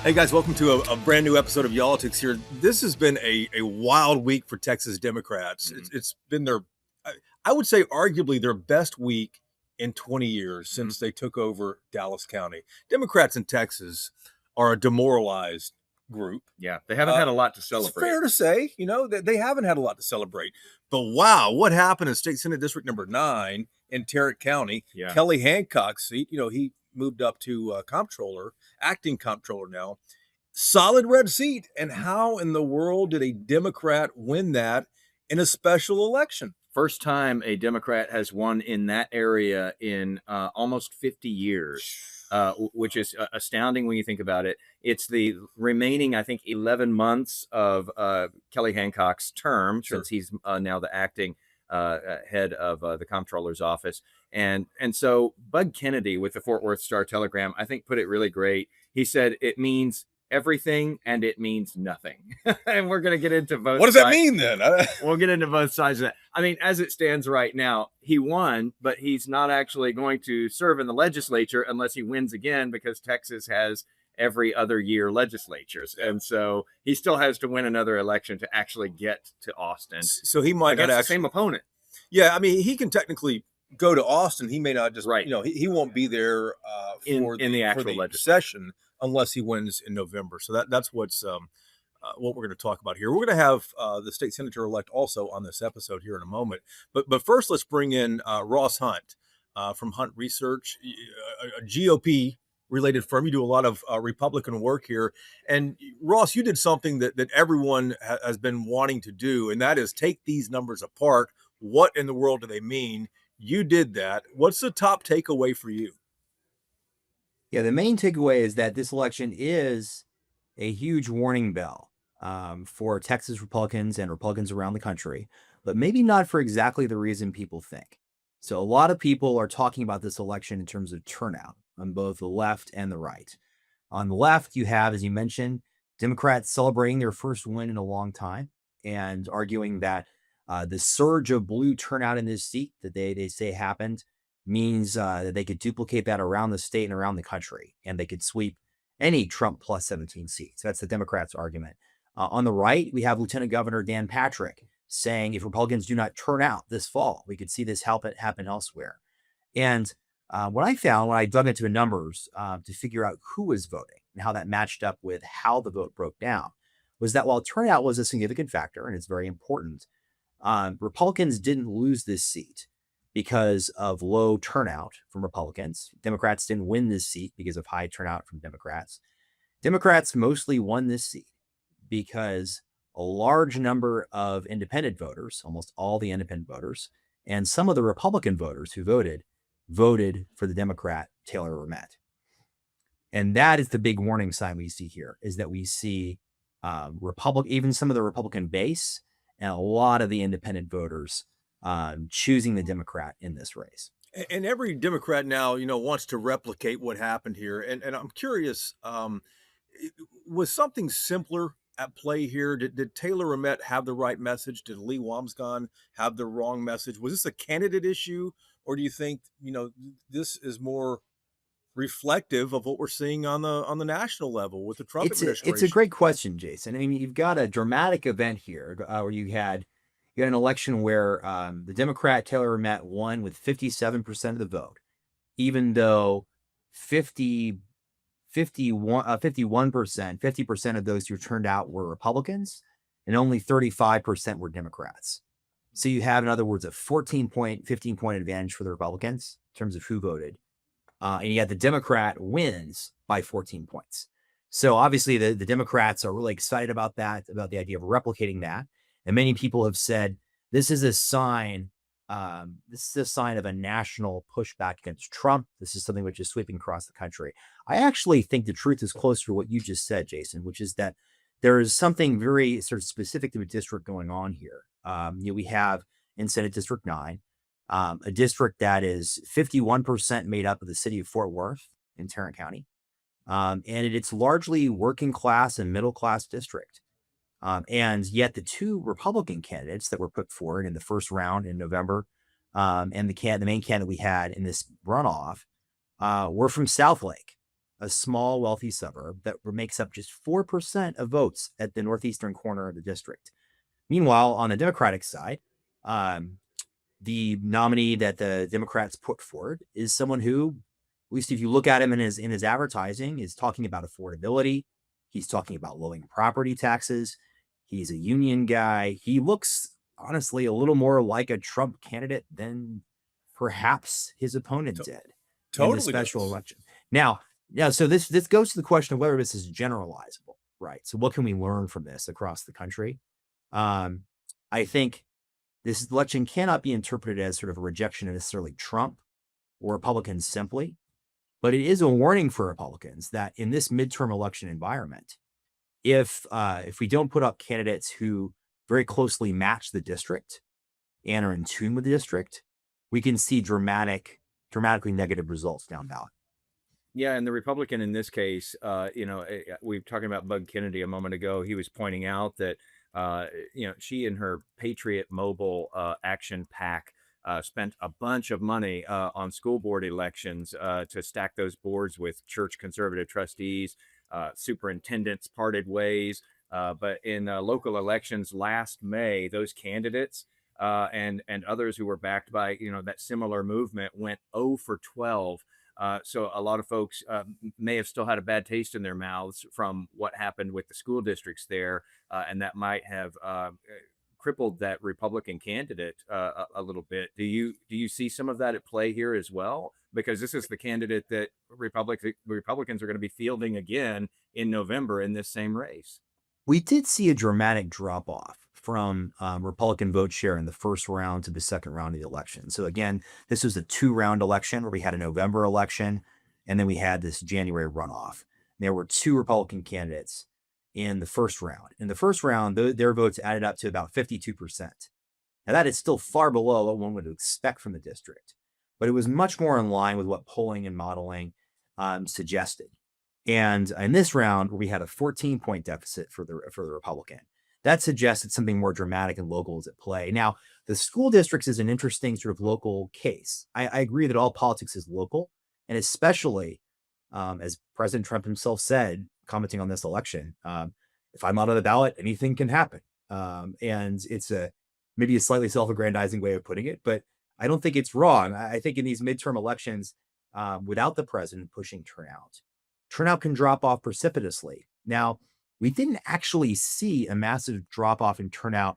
Hey guys, welcome to a brand new episode of yall-itics here. This has been a wild week for Texas Democrats. It's been I would say arguably their best week in 20 years since they took over Dallas County. Democrats in Texas are a demoralized group. Yeah, they haven't had a lot to It's celebrate. fair to say, that they haven't had a lot to celebrate. But wow, what happened in State Senate District number 9 in Tarrant County? Yeah. Kelly Hancock's seat, he moved up to comptroller, acting comptroller now. Solid red seat. And how in the world did a Democrat win that in a special election? First time a Democrat has won in that area in almost 50 years, which is astounding when you think about it. It's the remaining, I think, 11 months of Kelly Hancock's term, since he's now the acting head of the comptroller's office. And so Bud Kennedy with the Fort Worth Star-Telegram, I think, put it really great. He said it means everything and it means nothing. And we're going to get into both. What does that mean then? We'll get into both sides of that. I mean, as it stands right now, he won, but he's not actually going to serve in the legislature unless he wins again, because Texas has every other year legislatures. And so he still has to win another election to actually get to Austin. So he might not the same opponent. Yeah, I mean, he can technically go to Austin. He may not just, he won't be there in the actual session unless he wins in November. So that's what we're going to talk about here. We're going to have the state senator-elect also on this episode here in a moment. But first, let's bring in Ross Hunt from Hunt Research, a GOP-related firm. You do a lot of Republican work here. And Ross, you did something that everyone has been wanting to do, and that is take these numbers apart. What in the world do they mean? You did that. What's the top takeaway for you? Yeah, the main takeaway is that this election is a huge warning bell for Texas Republicans and Republicans around the country, but maybe not for exactly the reason people think. So a lot of people are talking about this election in terms of turnout on both the left and the right. On the left, you have, as you mentioned, Democrats celebrating their first win in a long time and arguing that the surge of blue turnout in this seat that they say happened means that they could duplicate that around the state and around the country, and they could sweep any Trump plus 17 seats. That's the Democrats' argument. On the right, we have Lieutenant Governor Dan Patrick saying if Republicans do not turn out this fall, we could see this happen elsewhere. And what I found when I dug into the numbers to figure out who was voting and how that matched up with how the vote broke down was that while turnout was a significant factor, and it's very important, Republicans didn't lose this seat because of low turnout from Republicans. Democrats didn't win this seat because of high turnout from Democrats. Democrats mostly won this seat because a large number of independent voters, almost all the independent voters, and some of the Republican voters who voted for the Democrat Taylor Rehmet. And that is the big warning sign we see here, is that we see even some of the Republican base and a lot of the independent voters choosing the Democrat in this race. And every Democrat now, wants to replicate what happened here. And I'm curious, was something simpler at play here? Did Taylor Rehmet have the right message? Did Lee Wamsghan have the wrong message? Was this a candidate issue? Or do you think, this is more reflective of what we're seeing on the national level with the Trump administration? It's a great question, Jason. I mean, you've got a dramatic event here where you had an election where the Democrat Taylor Rehmet won with 57% of the vote, even though 50% of those who turned out were Republicans, and only 35% were Democrats. So you have, in other words, a 15 point advantage for the Republicans in terms of who voted. And yet the Democrat wins by 14 points. So obviously the Democrats are really excited about that, about the idea of replicating that. And many people have said this is a sign of a national pushback against Trump. This is something which is sweeping across the country. I actually think the truth is closer to what you just said, Jason, which is that there is something very sort of specific to a district going on here. We have in Senate District 9, a district that is 51% made up of the city of Fort Worth in Tarrant County. And it's largely working class and middle class district. And yet the two Republican candidates that were put forward in the first round in November, and the main candidate we had in this runoff, were from Southlake, a small, wealthy suburb that makes up just 4% of votes at the northeastern corner of the district. Meanwhile, on the Democratic side, the nominee that the Democrats put forward is someone who, at least if you look at him in his advertising, is talking about affordability. He's talking about lowering property taxes. He's a union guy. He looks, honestly, a little more like a Trump candidate than perhaps his opponent did in the special election. Now, so this goes to the question of whether this is generalizable, right? So what can we learn from this across the country? I think this election cannot be interpreted as sort of a rejection of necessarily Trump or Republicans simply, but it is a warning for Republicans that in this midterm election environment, if we don't put up candidates who very closely match the district and are in tune with the district, we can see dramatically negative results down ballot. Yeah, and the Republican in this case, we were talking about Bud Kennedy a moment ago. He was pointing out that, she and her Patriot Mobile Action PAC spent a bunch of money on school board elections to stack those boards with church conservative trustees. Superintendents parted ways. But in local elections last May, those candidates and others who were backed by, that similar movement went 0 for 12. So a lot of folks may have still had a bad taste in their mouths from what happened with the school districts there. And that might have crippled that Republican candidate a little bit. Do you see some of that at play here as well? Because this is the candidate that Republicans are going to be fielding again in November in this same race. We did see a dramatic drop off from Republican vote share in the first round to the second round of the election. So again, this was a 2-round election where we had a November election, and then we had this January runoff. There were 2 Republican candidates in the first round. In the first round, their votes added up to about 52%. Now that is still far below what one would expect from the district, but it was much more in line with what polling and modeling suggested. And in this round, where we had a 14-point deficit for the Republican, that suggested something more dramatic and local is at play. Now, the school districts is an interesting sort of local case. I agree that all politics is local, and especially, as President Trump himself said, commenting on this election, if I'm out of the ballot, anything can happen. And it's maybe a slightly self-aggrandizing way of putting it, but I don't think it's wrong. I think in these midterm elections, without the president pushing turnout can drop off precipitously. Now, we didn't actually see a massive drop off in turnout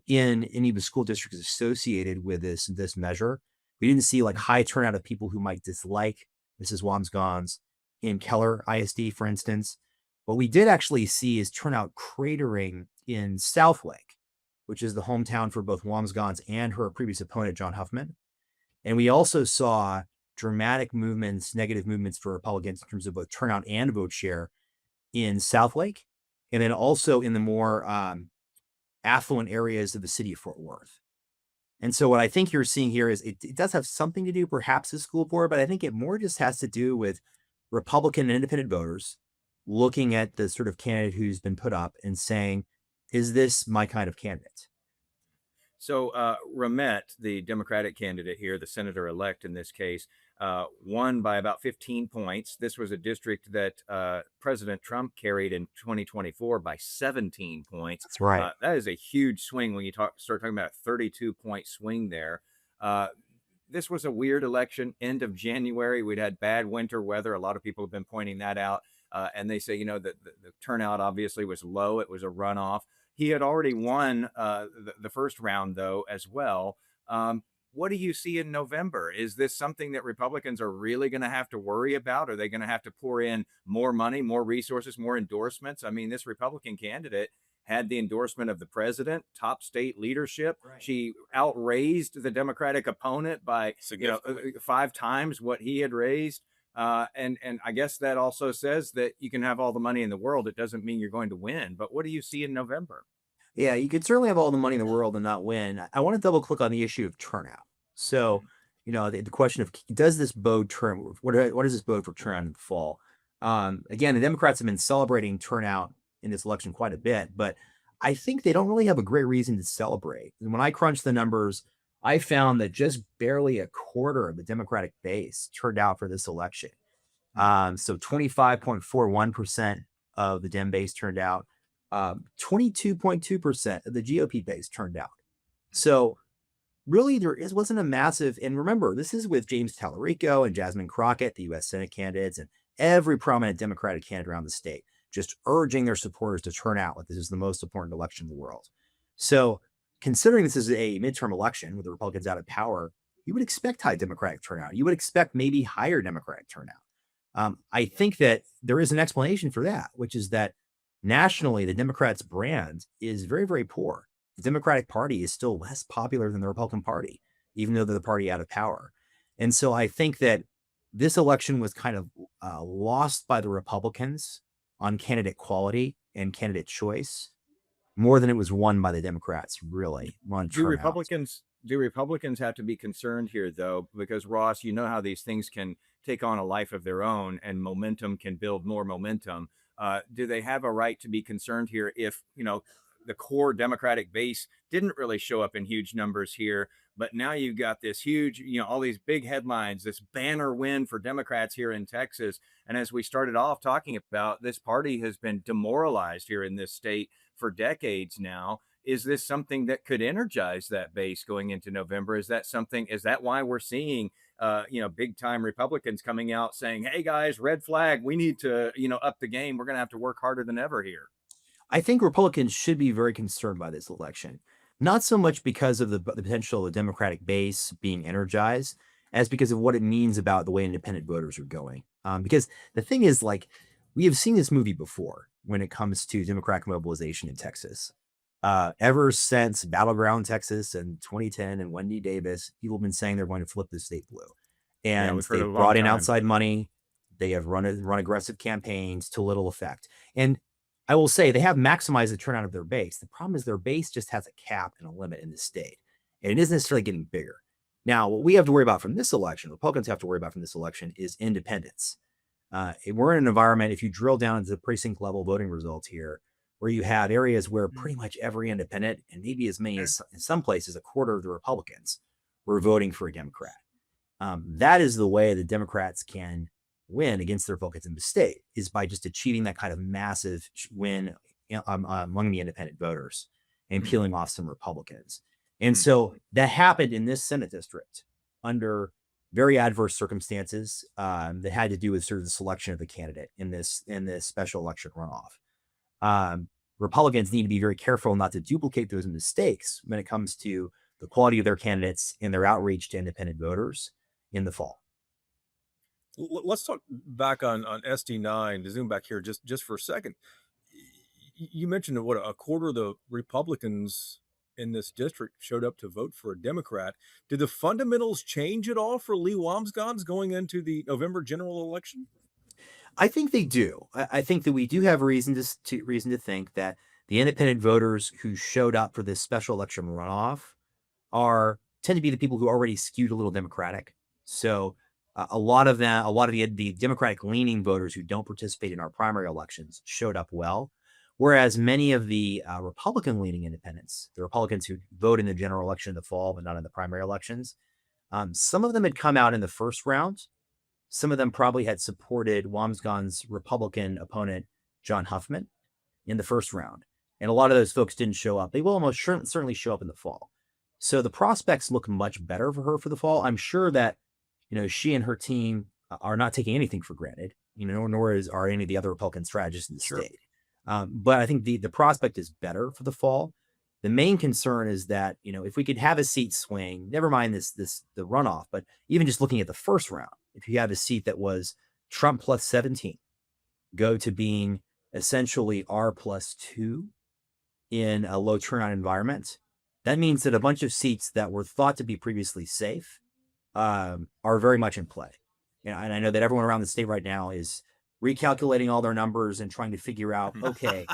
in any of the school districts associated with this measure. We didn't see like high turnout of people who might dislike Mrs. Wamsgans in Keller ISD, for instance. What we did actually see is turnout cratering in Southlake, which is the hometown for both Wamsgans and her previous opponent, John Huffman. And we also saw dramatic movements, negative movements for Republicans in terms of both turnout and vote share in Southlake, and then also in the more affluent areas of the city of Fort Worth. And so what I think you're seeing here is it does have something to do perhaps with school board, but I think it more just has to do with Republican and independent voters looking at the sort of candidate who's been put up and saying, is this my kind of candidate? So Rehmet, the Democratic candidate here, the senator-elect in this case, won by about 15 points. This was a district that President Trump carried in 2024 by 17 points. That's right. That is a huge swing when you start talking about a 32-point swing there. This was a weird election, end of January. We'd had bad winter weather. A lot of people have been pointing that out. And they say, the turnout obviously was low. It was a runoff. He had already won the first round, though, as well. What do you see in November? Is this something that Republicans are really going to have to worry about? Are they going to have to pour in more money, more resources, more endorsements? I mean, this Republican candidate had the endorsement of the president, top state leadership. Right. She outraised the Democratic opponent by 5 times what he had raised. And I guess that also says that you can have all the money in the world. It doesn't mean you're going to win. But what do you see in November? Yeah, you could certainly have all the money in the world and not win. I want to double click on the issue of turnout. So, the question of, does this bode turn? What does this bode for turnout in the fall? Again, the Democrats have been celebrating turnout in this election quite a bit, but I think they don't really have a great reason to celebrate. And when I crunched the numbers, I found that just barely a quarter of the Democratic base turned out for this election. So 25.41% of the Dem base turned out. 22.2% of the GOP base turned out. So really, wasn't a massive, and remember, this is with James Tallarico and Jasmine Crockett, the U.S. Senate candidates, and every prominent Democratic candidate around the state, just urging their supporters to turn out like this is the most important election in the world. So considering this is a midterm election with the Republicans out of power, you would expect high Democratic turnout. You would expect maybe higher Democratic turnout. I think that there is an explanation for that, which is that nationally, the Democrats' brand is very, very poor. The Democratic Party is still less popular than the Republican Party, even though they're the party out of power. And so I think that this election was kind of lost by the Republicans on candidate quality and candidate choice more than it was won by the Democrats, really. Do Republicans have to be concerned here, though? Because, Ross, you know how these things can take on a life of their own and momentum can build more momentum. Do they have a right to be concerned here if, the core Democratic base didn't really show up in huge numbers here, but now you've got this huge, all these big headlines, this banner win for Democrats here in Texas. And as we started off talking about, this party has been demoralized here in this state for decades now. Is this something that could energize that base going into November? Is that why we're seeing big time Republicans coming out saying, hey guys, red flag, we need to, up the game. We're going to have to work harder than ever here. I think Republicans should be very concerned by this election, not so much because of the potential of the Democratic base being energized, as because of what it means about the way independent voters are going. Because the thing is, we have seen this movie before when it comes to Democratic mobilization in Texas. Ever since Battleground Texas in 2010 and Wendy Davis, people have been saying they're going to flip the state blue. And they've brought in outside money. They have run aggressive campaigns to little effect. And I will say they have maximized the turnout of their base. The problem is their base just has a cap and a limit in the state, and it isn't necessarily getting bigger. Now, what we have to worry about from this election, Republicans have to worry about from this election, is independence. We're in an environment, if you drill down into the precinct level voting results here, where you have areas where pretty much every independent, and maybe as many as in some places, a quarter of the Republicans were voting for a Democrat. That is the way the Democrats can win against the Republicans in the state, is by just achieving that kind of massive win among the independent voters and peeling off some Republicans. And so that happened in this Senate district under very adverse circumstances that had to do with sort of the selection of the candidate in this special election runoff. Republicans need to be very careful not to duplicate those mistakes when it comes to the quality of their candidates and their outreach to independent voters in the fall. Let's talk back on SD9 to zoom back here just for a second. You mentioned that a quarter of the Republicans in this district showed up to vote for a Democrat. Did the fundamentals change at all for Lee Wambsgans going into the November general election? I think they do. I think that we do have reason to think that the independent voters who showed up for this special election runoff tend to be the people who already skewed a little Democratic. So a lot of the Democratic leaning voters who don't participate in our primary elections showed up well. Whereas many of the Republican leaning independents, the Republicans who vote in the general election in the fall, but not in the primary elections, some of them had come out in the first round. Some of them probably had supported Wambsgans' Republican opponent, John Huffman, in the first round. And a lot of those folks didn't show up. They will almost certainly show up in the fall. So the prospects look much better for her for the fall. I'm sure that, she and her team are not taking anything for granted, nor are any of the other Republican strategists in the state. But I think the prospect is better for the fall. The main concern is that, if we could have a seat swing, never mind the runoff, but even just looking at the first round, if you have a seat that was Trump plus 17, go to being essentially R plus 2 in a low turnout environment, that means that a bunch of seats that were thought to be previously safe are very much in play. And I know that everyone around the state right now is recalculating all their numbers and trying to figure out, okay,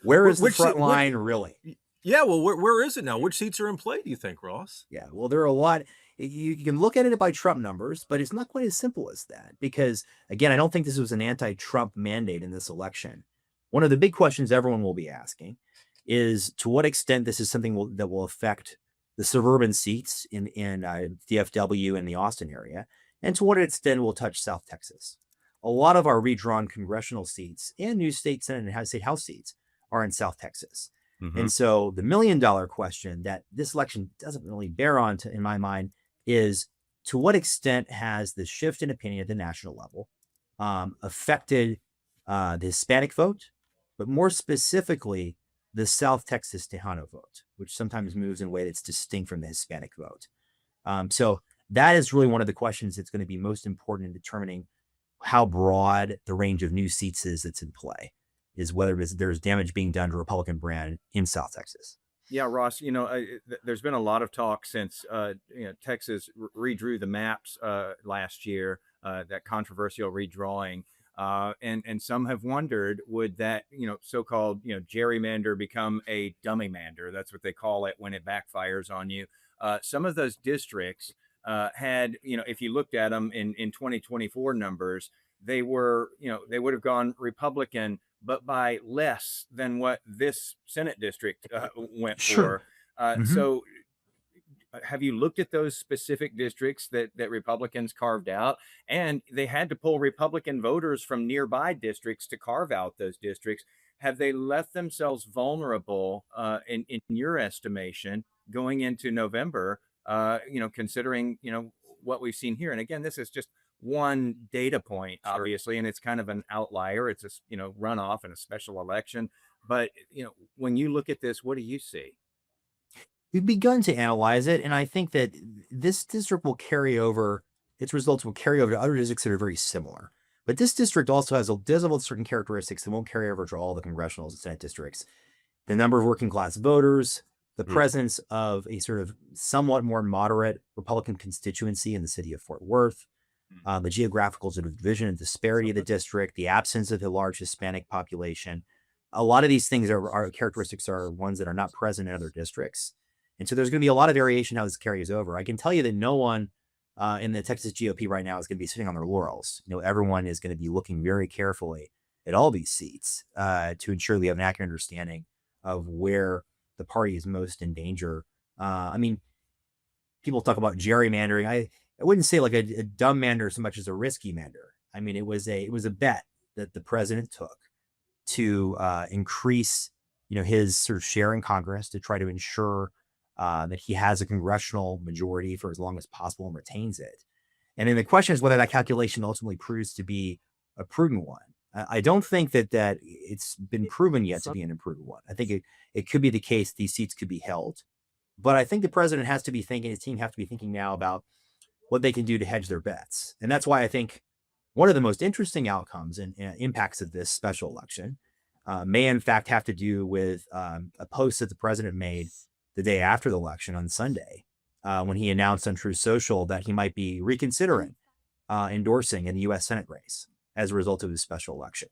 where is the front line really? Yeah, well, where is it now? Which seats are in play, do you think, Ross? Yeah, well, there are a lot. You can look at it by Trump numbers, but it's not quite as simple as that. Because, again, I don't think this was an anti-Trump mandate in this election. One of the big questions everyone will be asking is to what extent this is something that will affect the suburban seats in DFW and the Austin area, and to what extent will touch South Texas. a lot of our redrawn congressional seats and new state Senate and state House seats are in South Texas. And so the $1 million question that this election doesn't really bear on, in my mind, is to what extent has the shift in opinion at the national level affected the Hispanic vote, but more specifically, the South Texas Tejano vote, which sometimes moves in a way that's distinct from the Hispanic vote. So that is really one of the questions that's going to be most important in determining how broad the range of new seats is that's in play, is whether there's damage being done to Republican brand in South Texas. Yeah, Ross, there's been a lot of talk since Texas redrew the maps last year, that controversial redrawing. And some have wondered, would that, so-called, gerrymander become a dummymander? That's what they call it when it backfires on you. Some of those districts had, if you looked at them in 2024 numbers, they were, they would have gone Republican, but by less than what this Senate district went for. So have you looked at those specific districts that Republicans carved out? And they had to pull Republican voters from nearby districts to carve out those districts. Have they left themselves vulnerable, in your estimation, going into November, considering, what we've seen here? And again, this is just one data point, obviously, and it's kind of an outlier. It's a, runoff in a special election. But, when you look at this, what do you see? We've begun to analyze it, and I think that this district will carry over, its results will carry over to other districts that are very similar. But this district also does have certain characteristics that won't carry over to all the congressional and Senate districts. The number of working class voters, the presence of a sort of somewhat more moderate Republican constituency in the city of Fort Worth, the geographical sort of division and disparity of the district, the absence of a large Hispanic population. A lot of these things are characteristics are ones that are not present in other districts. And so there's going to be a lot of variation how this carries over. I can tell you that no one in the Texas GOP right now is going to be sitting on their laurels. Everyone is going to be looking very carefully at all these seats to ensure we have an accurate understanding of where the party is most in danger. I mean, people talk about gerrymandering. I wouldn't say like a dumb mander so much as a risky mander. I mean, it was a bet that the president took to increase, his sort of share in Congress to try to ensure that he has a congressional majority for as long as possible and retains it. And then the question is whether that calculation ultimately proves to be a prudent one. I don't think that it's been proven yet to be an imprudent one. I think it could be the case these seats could be held. But I think the president has to be thinking, his team have to be thinking now about what they can do to hedge their bets. And that's why I think one of the most interesting outcomes and impacts of this special election may in fact have to do with a post that the president made the day after the election on Sunday, when he announced on Truth Social that he might be reconsidering endorsing in the U.S. Senate race as a result of his special election.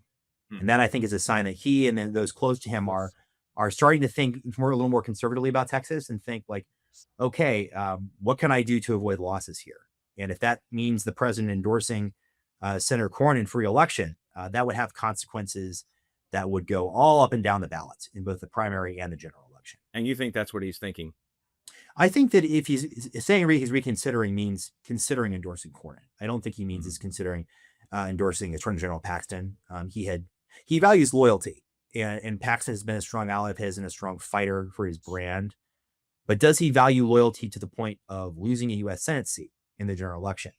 And that, I think, is a sign that he and then those close to him are starting to think a little more conservatively about Texas and think like, okay, what can I do to avoid losses here? And if that means the president endorsing Senator Cornyn for re-election, that would have consequences that would go all up and down the ballot in both the primary and the general election. And you think that's what he's thinking? I think that if he's saying he's reconsidering means considering endorsing Cornyn. I don't think he means he's considering endorsing Attorney General Paxton. He values loyalty, and Paxton has been a strong ally of his and a strong fighter for his brand. But does he value loyalty to the point of losing a U.S. Senate seat in the general election?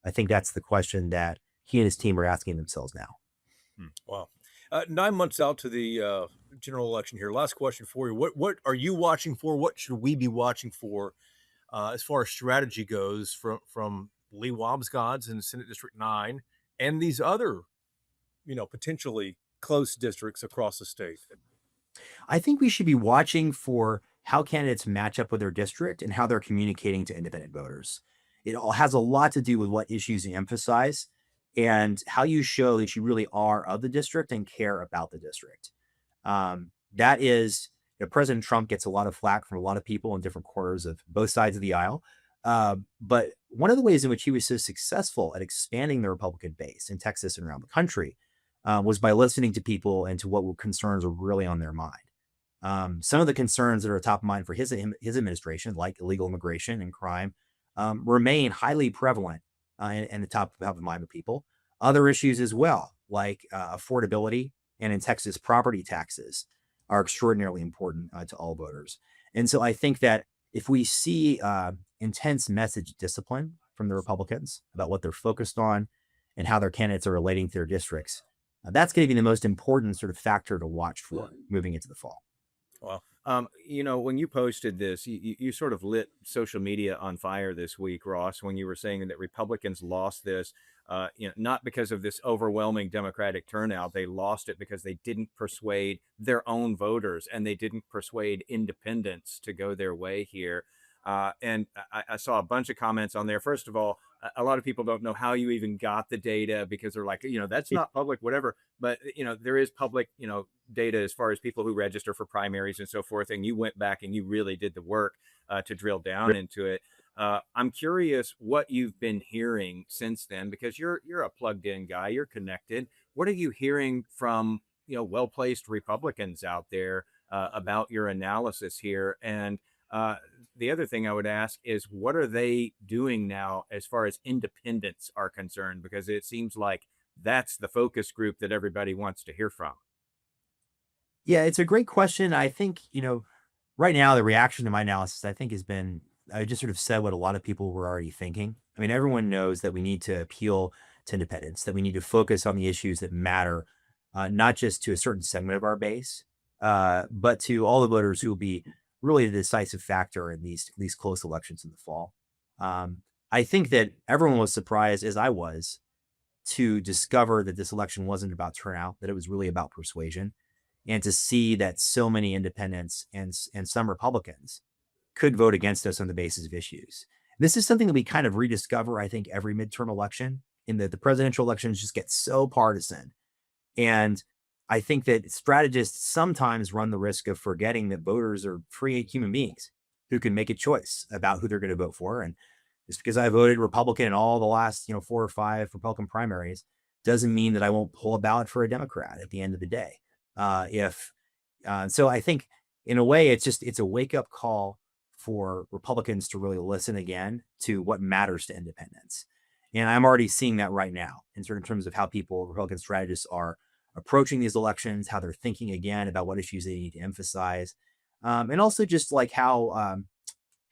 I think that's the question that he and his team are asking themselves now. Wow. 9 months out to the general election here. Last question for you. What are you watching for? What should we be watching for as far as strategy goes from Lee Wambsgans in Senate District 9 and these other, potentially close districts across the state? I think we should be watching for how candidates match up with their district and how they're communicating to independent voters. It all has a lot to do with what issues you emphasize and how you show that you really are of the district and care about the district. That is, President Trump gets a lot of flack from a lot of people in different corners of both sides of the aisle. But one of the ways in which he was so successful at expanding the Republican base in Texas and around the country was by listening to people and to what concerns were really on their mind. Some of the concerns that are top of mind for his administration, like illegal immigration and crime, remain highly prevalent and the top of mind of people. Other issues as well, like affordability and in Texas, property taxes are extraordinarily important to all voters. And so I think that if we see intense message discipline from the Republicans about what they're focused on and how their candidates are relating to their districts, that's going to be the most important sort of factor to watch for moving into the fall. Well, when you posted this, you sort of lit social media on fire this week, Ross, when you were saying that Republicans lost this, not because of this overwhelming Democratic turnout. They lost it because they didn't persuade their own voters and they didn't persuade independents to go their way here. And I saw a bunch of comments on there. First of all, a lot of people don't know how you even got the data because they're like, that's not public, whatever. But, there is public, data as far as people who register for primaries and so forth. And you went back and you really did the work to drill down into it. I'm curious what you've been hearing since then, because you're a plugged in guy, you're connected. What are you hearing from, well-placed Republicans out there about your analysis here? And the other thing I would ask is, what are they doing now as far as independents are concerned? Because it seems like that's the focus group that everybody wants to hear from. Yeah, it's a great question. I think, right now the reaction to my analysis, I think, has been, I just sort of said what a lot of people were already thinking. I mean, everyone knows that we need to appeal to independents, that we need to focus on the issues that matter, not just to a certain segment of our base, but to all the voters who will be really the decisive factor in these close elections in the fall. I think that everyone was surprised, as I was, to discover that this election wasn't about turnout, that it was really about persuasion, and to see that so many independents and some Republicans could vote against us on the basis of issues. This is something that we kind of rediscover, I think, every midterm election, in that the presidential elections just get so partisan. And I think that strategists sometimes run the risk of forgetting that voters are free human beings who can make a choice about who they're going to vote for. And just because I voted Republican in all the last, 4 or 5 Republican primaries doesn't mean that I won't pull a ballot for a Democrat at the end of the day. So I think in a way, it's a wake up call for Republicans to really listen again to what matters to independents. And I'm already seeing that right now in terms of how Republican strategists are approaching these elections, how they're thinking again about what issues they need to emphasize. And also just like how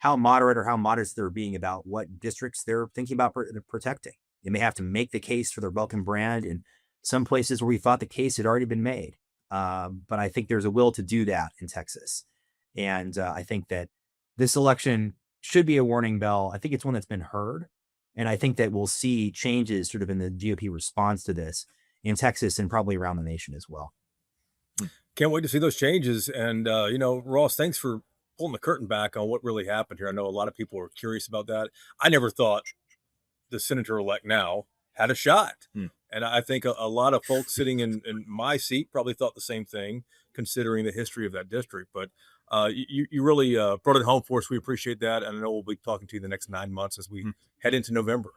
moderate or how modest they're being about what districts they're thinking about protecting. They may have to make the case for their Republican brand in some places where we thought the case had already been made. But I think there's a will to do that in Texas. And I think that this election should be a warning bell. I think it's one that's been heard. And I think that we'll see changes sort of in the GOP response to this in Texas and probably around the nation as well. Can't wait to see those changes. And, Ross, thanks for pulling the curtain back on what really happened here. I know a lot of people are curious about that. I never thought the senator-elect now had a shot. And I think a lot of folks sitting in my seat probably thought the same thing, considering the history of that district. But you really brought it home for us. We appreciate that. And I know we'll be talking to you the next 9 months as we head into November.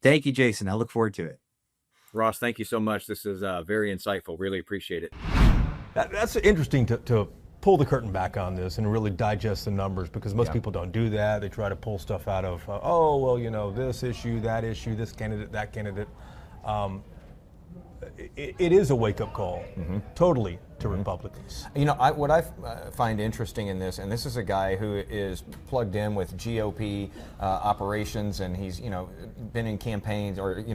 Thank you, Jason. I look forward to it. Ross, thank you so much. This is very insightful. Really appreciate it. That's interesting to pull the curtain back on this and really digest the numbers, because most people don't do that. They try to pull stuff out of, this issue, this candidate, that candidate. It is a wake-up call, totally, to Republicans. What I find interesting in this, and this is a guy who is plugged in with GOP operations, and he's been in campaigns or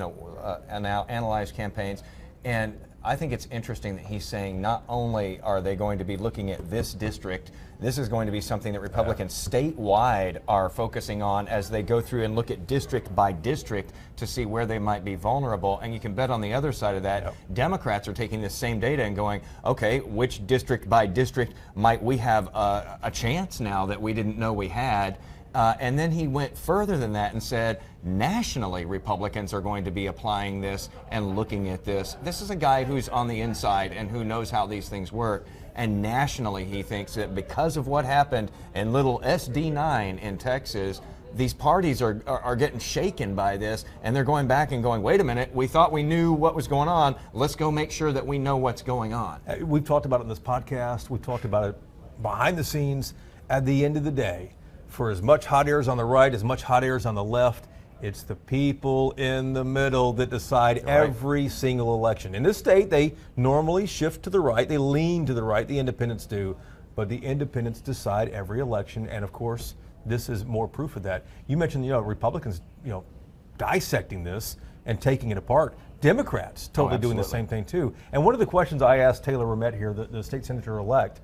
analyzed campaigns, and I think it's interesting that he's saying not only are they going to be looking at this district, this is going to be something that Republicans statewide are focusing on as they go through and look at district by district to see where they might be vulnerable. And you can bet on the other side of that, Democrats are taking this same data and going, okay, which district by district might we have a chance now that we didn't know we had? And then he went further than that and said, nationally, Republicans are going to be applying this and looking at this. This is a guy who's on the inside and who knows how these things work. And nationally, he thinks that because of what happened in little SD9 in Texas, these parties are getting shaken by this, and they're going back and going, wait a minute, we thought we knew what was going on. Let's go make sure that we know what's going on. We've talked about it in this podcast. We've talked about it behind the scenes. At the end of the day, for as much hot air as on the right, as much hot air as on the left, It's the people in the middle that decide every single election. In this state, they normally shift to the right. They lean to the right. The independents do. But the independents decide every election. And of course, this is more proof of that. You mentioned, Republicans, dissecting this and taking it apart. Democrats totally doing the same thing too. And one of the questions I asked Taylor Rehmet here, the state senator-elect,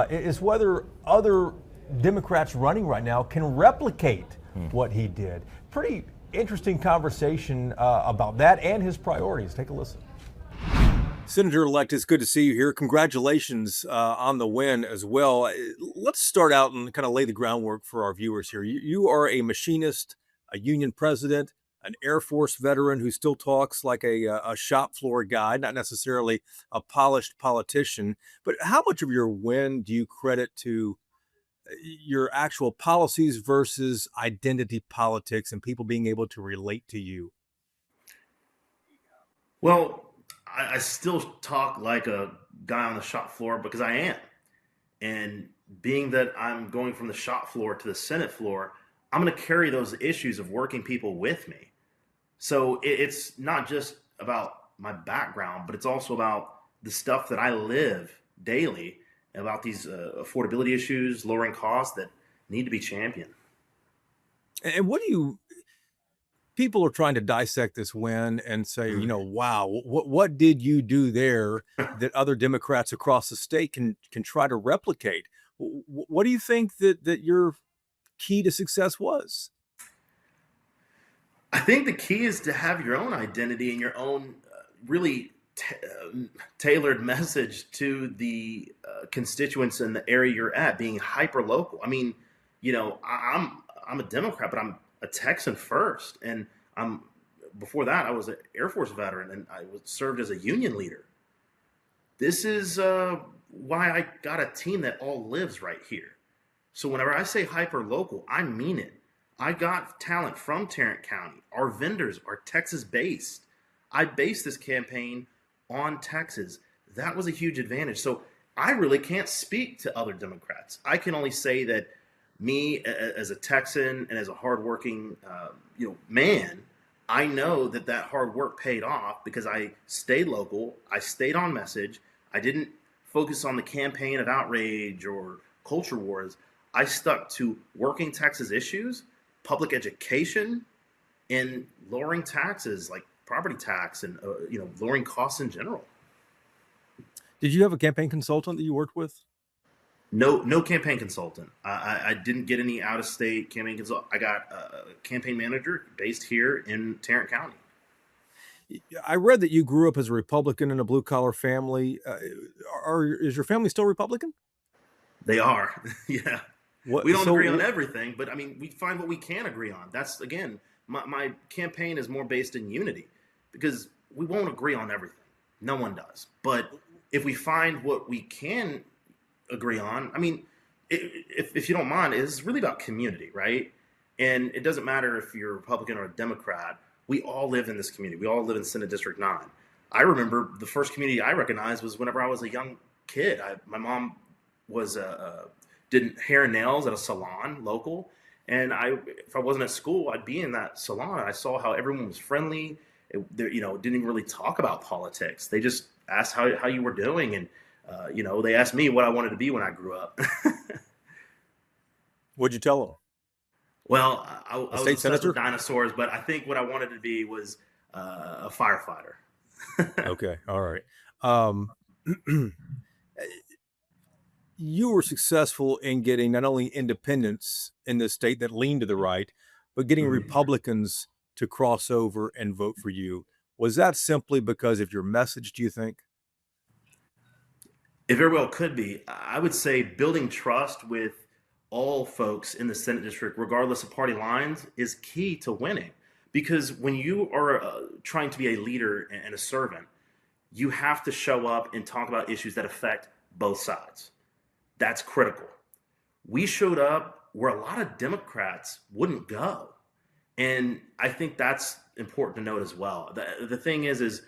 is whether other Democrats running right now can replicate what he did. Pretty interesting conversation about that and his priorities. Take a listen. Senator-elect, it's good to see you here. Congratulations on the win as well. Let's start out and kind of lay the groundwork for our viewers here. You are a machinist, a union president, an Air Force veteran who still talks like a shop floor guy, not necessarily a polished politician. But how much of your win do you credit to your actual policies versus identity politics and people being able to relate to you? Well, I still talk like a guy on the shop floor because I am. And being that I'm going from the shop floor to the Senate floor, I'm going to carry those issues of working people with me. So it's not just about my background, but it's also about the stuff that I live daily, about these affordability issues, lowering costs that need to be championed. And people are trying to dissect this win and say, wow, what did you do there that other Democrats across the state can try to replicate? What do you think that your key to success was? I think the key is to have your own identity and your own really tailored message to the constituents in the area you're at, being hyper local. I mean, I'm a Democrat, but I'm a Texan first, and before that I was an Air Force veteran, and I served as a union leader. This is why I got a team that all lives right here. So whenever I say hyper local, I mean it. I got talent from Tarrant County. Our vendors are Texas based. I based this campaign on Texas. That was a huge advantage. So I really can't speak to other Democrats. I can only say that me as a Texan and as a hardworking man, I know that hard work paid off because I stayed local. I stayed on message. I didn't focus on the campaign of outrage or culture wars. I stuck to working Texas issues, public education, and lowering taxes like property tax and lowering costs in general. Did you have a campaign consultant that you worked with? No campaign consultant. I didn't get any out-of-state campaign consultant. I got a campaign manager based here in Tarrant County. I read that you grew up as a Republican in a blue-collar family. Is your family still Republican? They are, yeah. We don't agree on everything, but I mean, we find what we can agree on. That's, again, my campaign is more based in unity because we won't agree on everything. No one does. But if we find what we can agree on, I mean, if you don't mind, it's really about community, right? And it doesn't matter if you're a Republican or a Democrat. We all live in this community. We all live in Senate District 9. I remember the first community I recognized was whenever I was a young kid. My mom was did hair and nails at a salon local, and if I wasn't at school, I'd be in that salon. I saw how everyone was friendly. Didn't even really talk about politics. They just asked how you were doing, and they asked me what I wanted to be when I grew up. What'd you tell them? Well, I was obsessed with dinosaurs, but I think what I wanted to be was a firefighter. Okay, all right. You were successful in getting not only independents in the state that lean to the right, but getting Republicans to cross over and vote for you. Was that simply because of your message, do you think? It very well could be. I would say building trust with all folks in the Senate district, regardless of party lines, is key to winning. Because when you are trying to be a leader and a servant, you have to show up and talk about issues that affect both sides. That's critical. We showed up where a lot of Democrats wouldn't go. And I think that's important to note as well. The thing is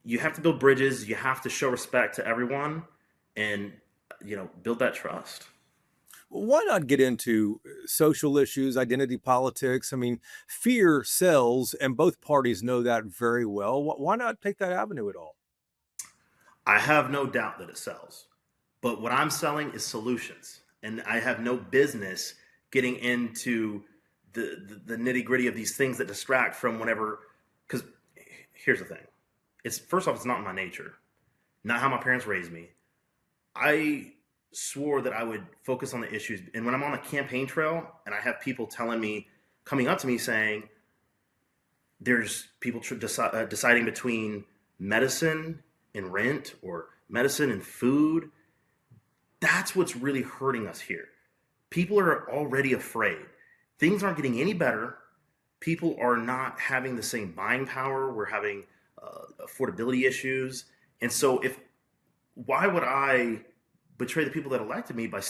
you have to build bridges. You have to show respect to everyone and, build that trust. Why not get into social issues, identity politics? I mean, fear sells, and both parties know that very well. Why not take that avenue at all? I have no doubt that it sells. But what I'm selling is solutions. And I have no business getting into the nitty gritty of these things that distract from whenever. Because here's the thing: it's first off, it's not in my nature, not how my parents raised me. I swore that I would focus on the issues. And when I'm on a campaign trail and I have people coming up to me saying, there's people deciding between medicine and rent or medicine and food, that's what's really hurting us here. People are already afraid. Things aren't getting any better. People are not having the same buying power. We're having affordability issues. And so why would I betray the people that elected me by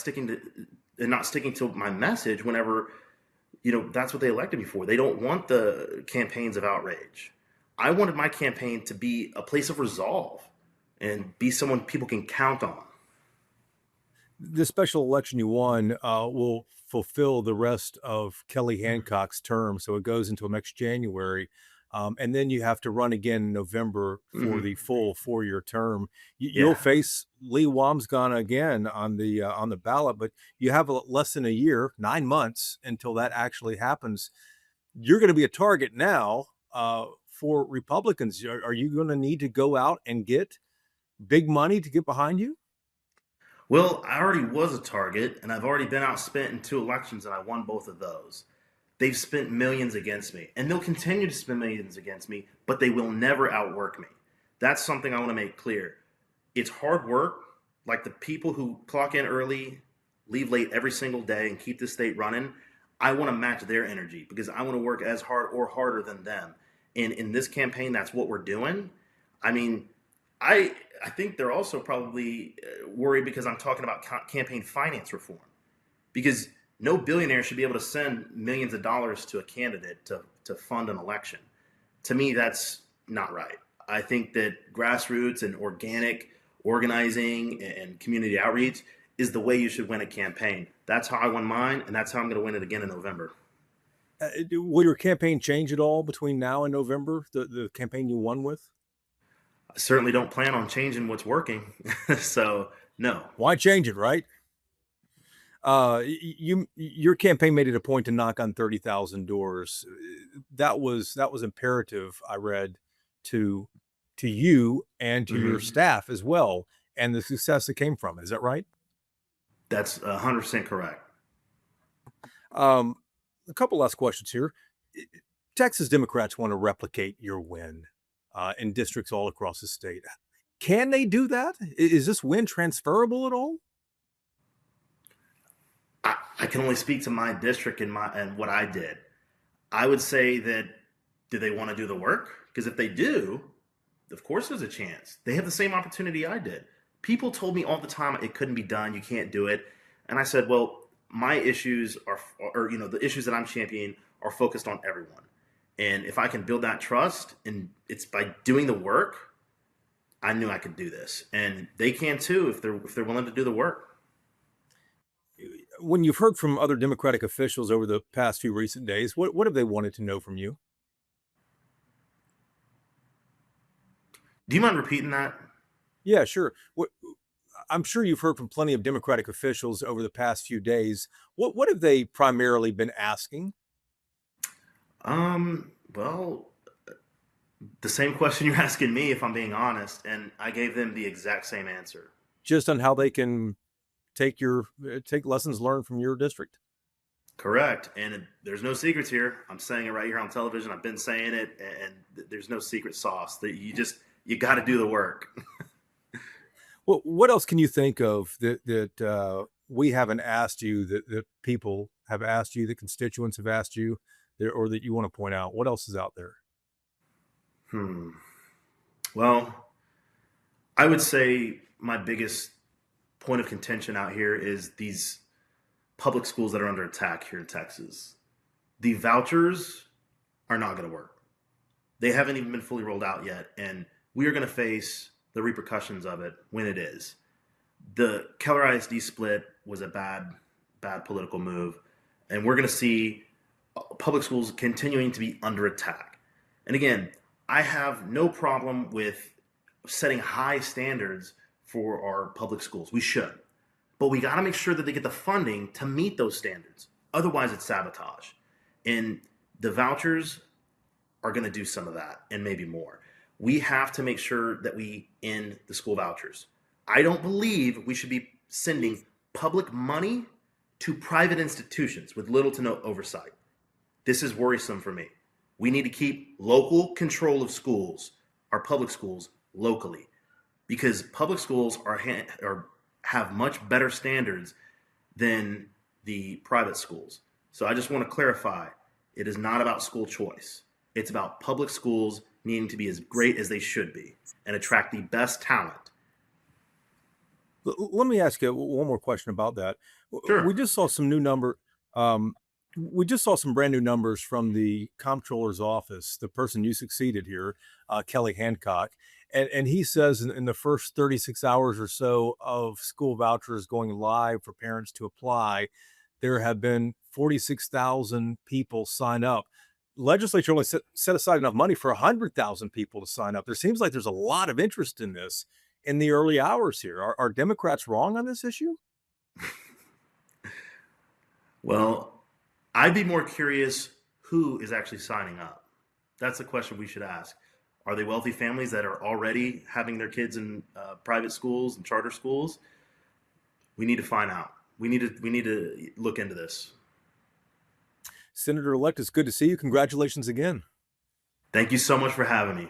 not sticking to my message whenever, that's what they elected me for. They don't want the campaigns of outrage. I wanted my campaign to be a place of resolve and be someone people can count on. The special election you won will fulfill the rest of Kelly Hancock's term, so it goes until next January. And then you have to run again in November for the full 4-year term. You'll face Lee Wamsgana again on the ballot, but you have less than a year, 9 months until that actually happens. You're going to be a target now for Republicans. Are you going to need to go out and get big money to get behind you? Well, I already was a target, and I've already been outspent in 2 elections, and I won both of those. They've spent millions against me, and they'll continue to spend millions against me, but they will never outwork me. That's something I want to make clear. It's hard work, like the people who clock in early, leave late every single day, and keep the state running. I want to match their energy because I want to work as hard or harder than them. And in this campaign, that's what we're doing. I mean, I think they're also probably worried because I'm talking about campaign finance reform, because no billionaire should be able to send millions of dollars to a candidate to fund an election. To me, that's not right. I think that grassroots and organic organizing and community outreach is the way you should win a campaign. That's how I won mine, and that's how I'm going to win it again in November. Will your campaign change at all between now and November, the campaign you won with? I certainly don't plan on changing what's working. So, no. Why change it, right? Your campaign made it a point to knock on 30,000 doors. That was imperative, I read, to you and to your staff as well, and the success that came from it. Is that right? That's 100% correct. A couple last questions here. Texas Democrats want to replicate your win in districts all across the state. Can they do that? Is this win transferable at all? I can only speak to my district and what I did. I would say that, do they want to do the work? Because if they do, of course there's a chance. They have the same opportunity I did. People told me all the time it couldn't be done, you can't do it. And I said, well, my issues are the issues that I'm championing are focused on everyone. And if I can build that trust, and it's by doing the work, I knew I could do this. And they can too if they're willing to do the work. When you've heard from other Democratic officials over the past few recent days, what have they wanted to know from you? Do you mind repeating that? Yeah, sure. I'm sure you've heard from plenty of Democratic officials over the past few days. What have they primarily been asking? Well, the same question you're asking me, if I'm being honest, and I gave them the exact same answer. Just on how they can take lessons learned from your district. Correct. And there's no secrets here. I'm saying it right here on television. I've been saying it, and there's no secret sauce. That you got to do the work. Well, what else can you think of that we haven't asked you, that people have asked you, that constituents have asked you, or that you want to point out? What else is out there? Well, I would say my biggest point of contention out here is these public schools that are under attack here in Texas. The vouchers are not going to work. They haven't even been fully rolled out yet, and we are going to face the repercussions of it when it is. The Keller ISD split was a bad bad political move. And we're going to see public schools continuing to be under attack. And again, I have no problem with setting high standards for our public schools. We should. But we got to make sure that they get the funding to meet those standards. Otherwise, it's sabotage. And the vouchers are going to do some of that and maybe more. We have to make sure that we end the school vouchers. I don't believe we should be sending public money to private institutions with little to no oversight. This is worrisome for me. We need to keep local control of schools, our public schools, locally, because public schools have much better standards than the private schools. So I just want to clarify, it is not about school choice. It's about public schools needing to be as great as they should be and attract the best talent. Let me ask you one more question about that. Sure. We just saw some new number. We just saw some brand new numbers from the comptroller's office, the person you succeeded here, Kelly Hancock. And he says in the first 36 hours or so of school vouchers going live for parents to apply, there have been 46,000 people sign up. Legislature only set aside enough money for 100,000 people to sign up. There seems like there's a lot of interest in this in the early hours here. Are Democrats wrong on this issue? Well, I'd be more curious who is actually signing up. That's the question we should ask. Are they wealthy families that are already having their kids in private schools and charter schools? We need to find out. We need to look into this. Senator-elect, it's good to see you. Congratulations again. Thank you so much for having me.